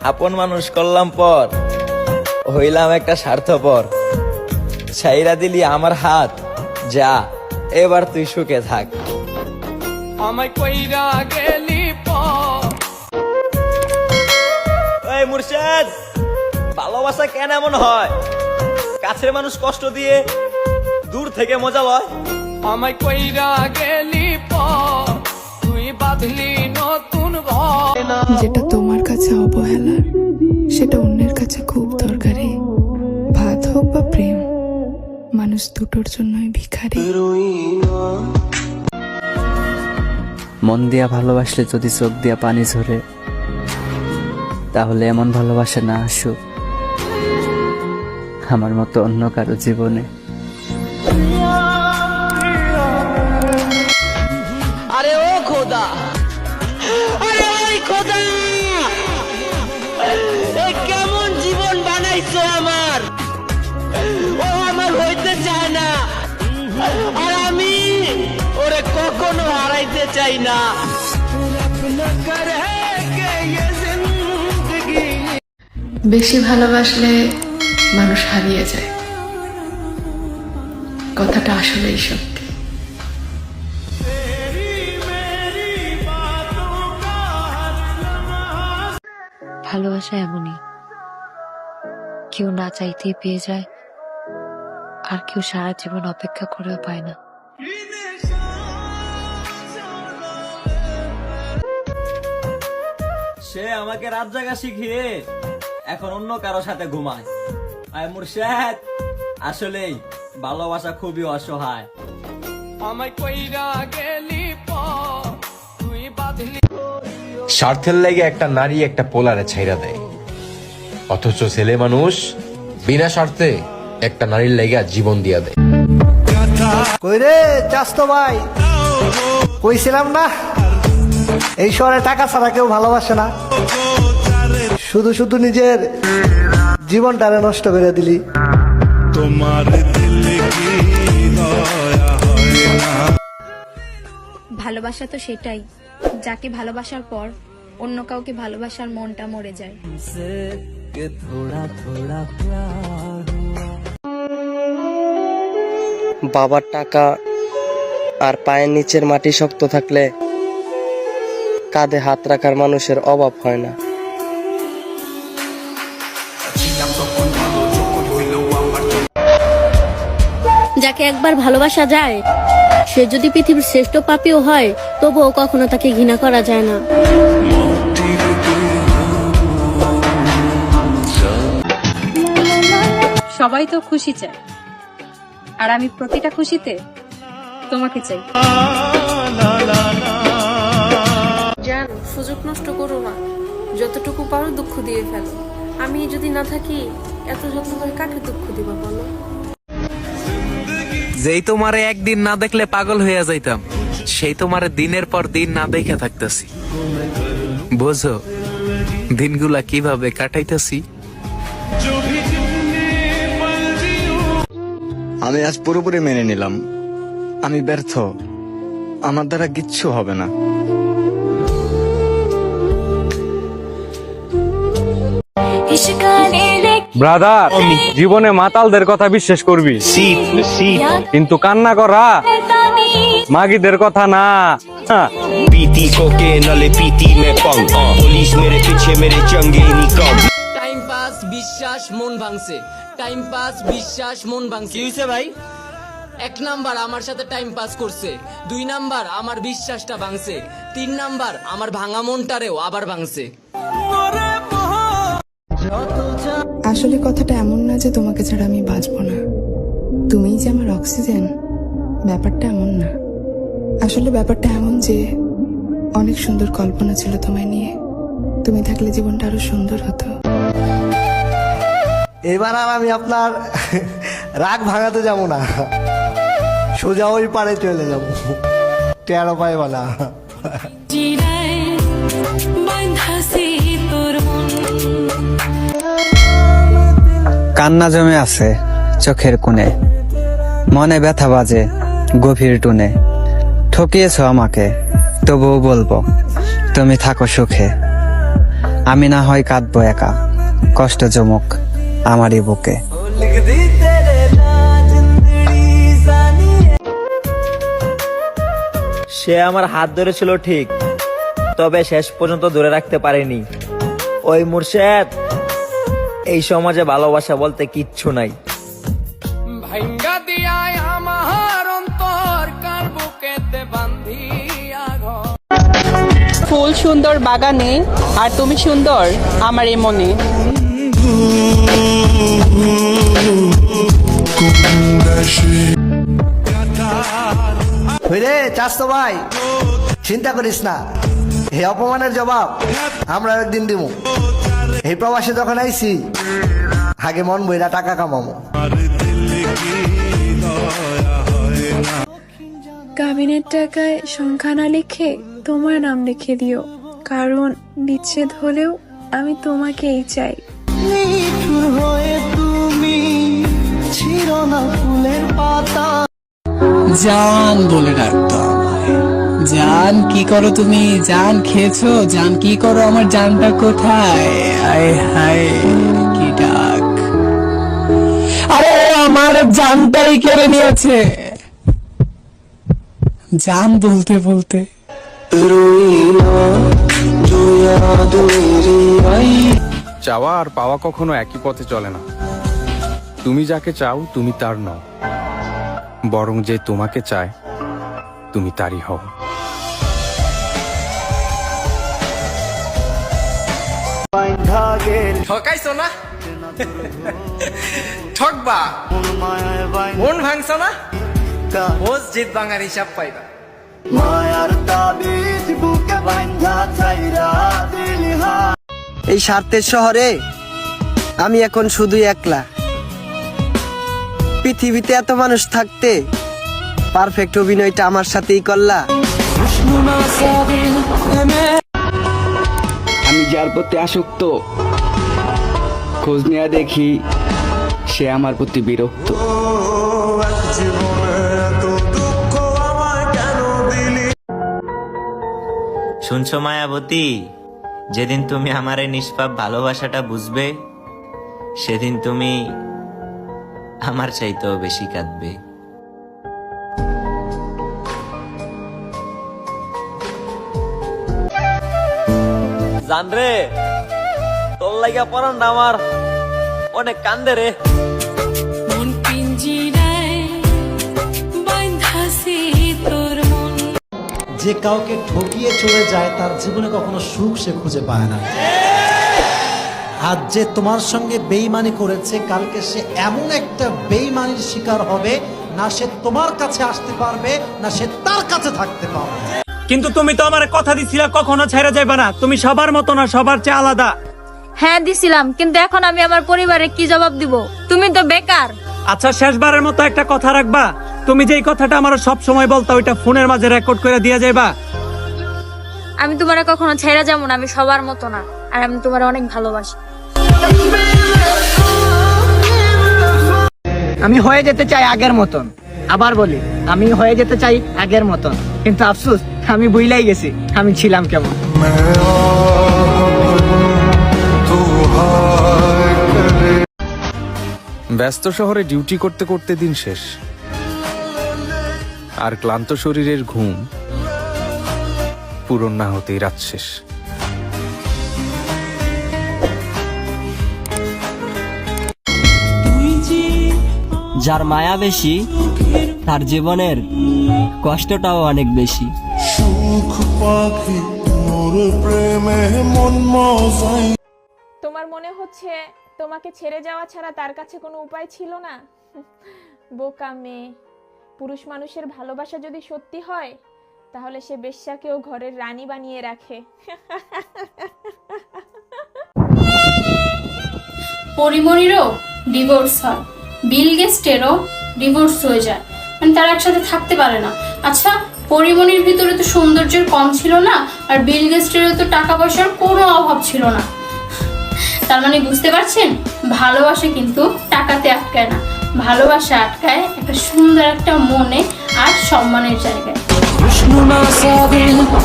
আপন মানুষ করলাম পর, হইলাম একটা স্বার্থপর। ছাইরা দিলি আমার হাত, যা এবার তুই সুখে থাক। আমায় কইরা গেলি এই মুর্শেদ, ভালোবাসা কেন এমন হয়? কাছের মানুষ কষ্ট দিয়ে দূর থেকে মজা লয়। আমায় কইরা গেলি তুই বাঁধলি নতুন ঘর। যেটা তোমার কাছে অবহেলার, সেটা অন্যের কাছে খুব দরকারি। ভাত হোক বা প্রেম, মানুষ দুটোর জন্যই ভিখারি। মন দিয়া ভালোবাসলে যদি চোখ দিয়া পানি ঝরে, তাহলে এমন ভালোবাসা না আসুক আমার মতো অন্য কারো জীবনে। আরে ও খোদা, আরে ওই খোদা, এ কেমন জীবন বানাইছো আমার। ও আমার হইতে চায় না, আর আমি ওরে কখনো হারাইতে চাই না। বেশি ভালোবাসলে মানুষ হারিয়ে যায়, কথাটা আসলেই সত্যি। ভালোবাসা এমনই, কেউ না চাইতেই পেয়ে যায়, আর কেউ সারা জীবন অপেক্ষা করেও পায় না। সে আমাকে রাত জাগা শিখিয়ে এখন অন্য কারো সাথে ঘুমায়। আয় মুর্শেদ, আসলেই ভালোবাসা খুবই অসহায়। আমায় কইরা গেলি তুই বাঁধলি। স্বার্থের লেগে একটা নারী একটা পোলারে ছাইরা দেয়, অথচ ছেলে মানুষ বিনা স্বার্থে একটা নারীর লেগে জীবন দিয়া দেয়। কইরে চাস্তো ভাই, কইছিলাম না এই শহরে টাকা ছাড়া কেউ ভালোবাসে না। শুধু শুধু নিজের জীবনটারে নষ্ট করে দিলি। ভালোবাসা তো সেটাই, যাকে ভালোবাসার পর অন্য কাউকে ভালোবাসার মনটা মরে যায়। বাবার টাকা আর পায়ের নিচের মাটি শক্ত থাকলে কাঁধে হাত রাখার মানুষের অভাব হয় না। যাকে একবার ভালোবাসা যায়, সে যদি পৃথিবীর শ্রেষ্ঠ পাপীও হয়, তবুও কখনো তাকে ঘৃণা করা যায় না। সবাই তো খুশি চায়, আর আমি প্রতিটা খুশিতে তোমাকে চাই। জান, সুযোগ নষ্ট করো না, যতটুকু পারো দুঃখ দিয়ে ফেলো। আমি যদি না থাকি, এত যত্ন করে কাকে দুঃখ দিবা বলো? যেই তোমারে একদিন না দেখলে পাগল হইয়া যাইতাম, সেই তোমারে দিনের পর দিন না দেখে থাকতেছি। বোঝো দিনগুলা কিভাবে কাটাইতেছি। আমি আজ পুরোপুরি মেনে নিলাম আমি ব্যর্থ, আমার দ্বারা কিচ্ছু হবে না। ব্রাদার, জীবনে মাতালদের কথা বিশ্বাস করবি, কিন্তু কান্না করা মাগিদের কথা না। पीती कोकेन वाले पीती में पंग, पुलिस मेरे पीछे मेरे चंगे निकम। টাইম পাস বিশ্বাস মন ভাঙছে, টাইম পাস বিশ্বাস মন ভাঙছে। কি হইছে ভাই? 1 নাম্বার আমার সাথে টাইম পাস করছে, 2 নাম্বার আমার বিশ্বাসটা ভাঙছে, 3 নাম্বার আমার ভাঙা মনটারেও আবার ভাঙছে। আসলে কথাটা এমন না যে তোমাকে ছাড়া আমি বাঁচবো না, তুমিই যে আমার অক্সিজেন, ব্যাপারটা এমন না। আসলে ব্যাপারটা এমন যে অনেক সুন্দর কল্পনা ছিল তোমায় নিয়ে, তুমি থাকলে জীবনটা আরো সুন্দর হতো। এবার আর আমি আপনার রাগ ভাঙাতে যাবো না, সোজা ওই পারে চলে যাবো, টেরো পাইবা না। কান্না জমে আছে চোখের কোণে, মনে ব্যথা বাজে গভীর টুনে। ঠকিয়েছ আমাকে, তবুও বলবো তুমি থাকো সুখে। আমি না হয় কাঁদবো একা, কষ্ট জমুক আমারই বুকে। সে আমার হাত ধরেছিল ঠিক, তবে শেষ পর্যন্ত ধরে রাখতে পারেনি। ওই মুর্শেদ, এই সমাজে ভালোবাসা বলতে কিচ্ছু নাই। ভাঙ্গা দিয়ায় আমার অন্তর কার বুকেতে বান্ধিয়া ঘর। ফুল সুন্দর বাগানে, আর তুমি সুন্দর আমার এই মনে। রে চাস্তো ভাই, চিন্তা করিস না, এই অপমানের জবাব আমরা একদিন দিব। এই প্রবাসে যখন আইছি, আগে মন বইরা টাকা কামাবো। কাবিনের টাকায় সংখ্যা না লিখে তোমার নাম লিখে দিও, কারণ বিচ্ছেদ হলেও আমি তোমাকেই চাই। জান বলে ডাকতাম। জান কি করো তুমি? জান খেয়েছো? জান কি করো? আমার জানটা কোথায়? হায় হায় কি ডাক! আরে আমার জানটাই কেড়ে নিয়েছে। জান বলতে বলতে চাওয়া আর পাওয়া কখনো একই পথে চলে না। তুমি যাকে চাও তুমি তার নও, বরং যে তোমাকে চায় তুমি তারই হও। ঠকাইছো না? ঠকবা, মন ভাঙছো না? মসজিদ ভাঙার হিসাব পাইবা। এই স্বার্থের শহরে আমি এখন শুধু একলা। পৃথিবীতে এত মানুষ থাকতে পারফেক্ট অভিনয়টা আমার সাথেই করলা। আমি যার প্রতি আসক্ত, খোঁজ নেয়া দেখি সে আমার প্রতি বিরক্ত। শুনছো মায়াবতী, যেদিন তুমি আমার এই নিষ্পাপ ভালোবাসাটা বুঝবে, সেদিন তুমি আমার চাইতেও বেশি কাঁদবে। জান রে, তোর লাগা পরান আমার অনেক কান্দে রে। যে কাউকে ঠকিয়ে চলে যায় তার জীবনে কখনো সুখ সে খুঁজে পায় না। আজ যে তোমার সঙ্গে বেইমানি করেছে, কালকে সে এমন একটা বেইমানির শিকার হবে, না সে তোমার কাছে আসতে পারবে, না সে তার কাছে থাকতে পারবে। কিন্তু তুমি তো আমার কথা দিছিলা কখনো ছেড়ে যাবে না। তুমি সবার মতো না, সবার চেয়ে আলাদা। হ্যাঁ দিছিলাম, কিন্তু এখন আমি আমার পরিবারে কি জবাব দিব? তুমি তো বেকার। আচ্ছা, শেষবারের মতো একটা কথা রাখবা। তুমি যেই কথাটা আমার সব সময় বলতা, ওইটা ফোনের মাঝে রেকর্ড করে দিয়ে যাইবা। আমি তোমারে কখনো ছেড়ে যাবো না, আমি সবার মতো না, আর আমি তোমার অনেক ভালোবাসি। আমি হয়ে যেতে চাই আগের মতন, আবার বলি আমি হয়ে যেতে চাই আগের মতন, কিন্তু আফসোস আমি ভুলেই গেছি আমি ছিলাম কেমন। ব্যস্ত শহরে ডিউটি করতে করতে দিন শেষ, আর ক্লান্ত শরীরের ঘুম পূরণ না হতেই রাত শেষ। যার মায়া বেশি তার জীবনের কষ্টটাও অনেক বেশি। তোমার মনে হচ্ছে তোমাকে ছেড়ে যাওয়া ছাড়া তার কাছে কোনো উপায় ছিল না? বোকা মেয়ে, পুরুষ মানুষের ভালোবাসা যদি সত্যি হয় তাহলে সে বেশ্যাকেও ঘরের রানী বানিয়ে রাখে। পরিমণিরও ডিভোর্স হয়, বিল গেস্টেরও ডিভোর্স হয়ে যায়, মানে তারা একসাথে থাকতে পারে না। আচ্ছা, পরিমণির ভিতরে তো সৌন্দর্যের কম ছিল না, আর বিল গেস্টেরও তো টাকা পয়সার কোনো অভাব ছিল না। তার মানে বুঝতে পারছেন, ভালোবাসা কিন্তু টাকাতে আটকায় না, ভালোবাসা আটকায় একটা সুন্দর একটা মনে আর সম্মানের জায়গায়।